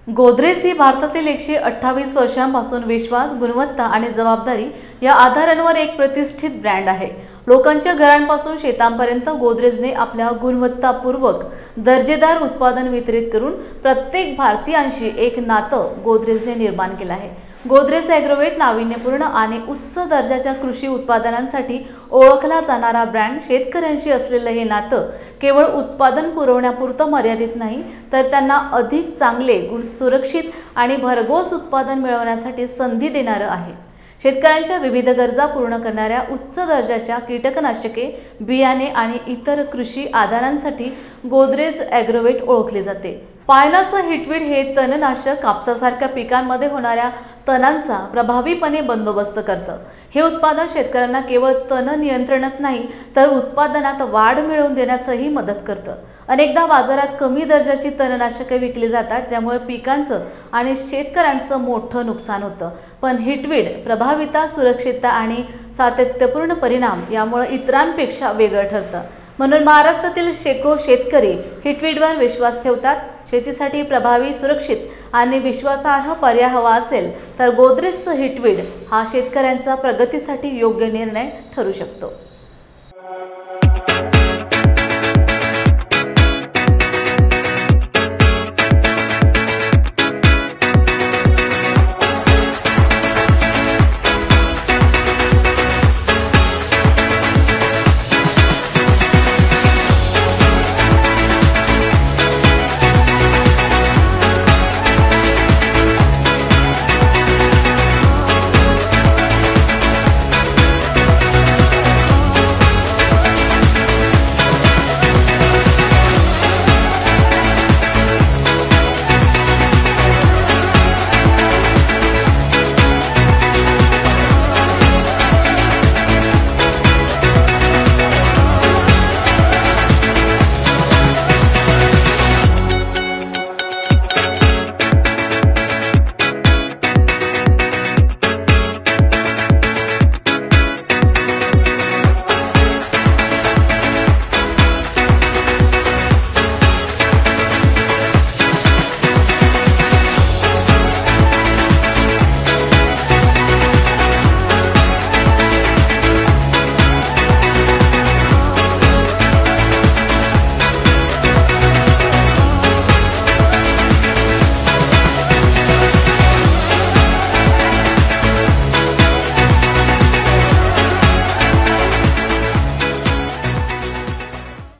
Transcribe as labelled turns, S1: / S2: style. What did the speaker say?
S1: गोदरेज ही भारतातील 128 वर्षांपासून विश्वास, गुणवत्ता आणि जबाबदारी या आधारांवर एक प्रतिष्ठित ब्रँड आहे। लोकांच्या घरांपासून शेतांपर्यंत गोदरेजने आपल्या गुणवत्तापूर्वक दर्जेदार उत्पादन वितरित करून प्रत्येक भारतीयांशी एक नातं गोदरेजने निर्माण केलं आहे। गोदरेज ॲग्रोवेट नाविन्यपूर्ण आणि उच्च दर्जाच्या कृषी उत्पादनांसाठी ओळखला जाणारा ब्रँड शेतकऱ्यांशी असलेलं हे नातं केवळ उत्पादन पुरवण्यापुरतं मर्यादित नाही, तर त्यांना अधिक चांगले, सुरक्षित आणि भरघोस उत्पादन मिळवण्यासाठी संधी देणारं आहे। शेतकऱ्यांच्या विविध गरजा पूर्ण करणाऱ्या उच्च दर्जाच्या कीटकनाशके, बियाणे आणि इतर कृषी आधारांसाठी गोदरेज ॲग्रोवेट ओळखले जाते। पायनाचं हिटवीड हे तणनाशक कापसासारख्या पिकांमध्ये होणाऱ्या तणांचा प्रभावीपणे बंदोबस्त करतं। हे उत्पादन शेतकऱ्यांना केवळ तण नियंत्रणच नाही, तर उत्पादनात वाढ मिळवून देण्यासही मदत करतं। अनेकदा बाजारात कमी दर्जाची तणनाशके विकली जातात, ज्यामुळे पिकांचं आणि शेतकऱ्यांचं मोठं नुकसान होतं। पण हिटवीड प्रभावीता, सुरक्षितता आणि सातत्यपूर्ण परिणाम यामुळे इतरांपेक्षा वेगळं ठरतं। म्हणून महाराष्ट्रातील शेतकरी हिटवीडवर विश्वास ठेवतात। शेतीसाठी प्रभावी, सुरक्षित आणि विश्वासार्ह पर्याय हवा असेल तर गोदरेजचं हिटवीड हा शेतकऱ्यांचा प्रगतीसाठी योग्य निर्णय ठरू शकतो।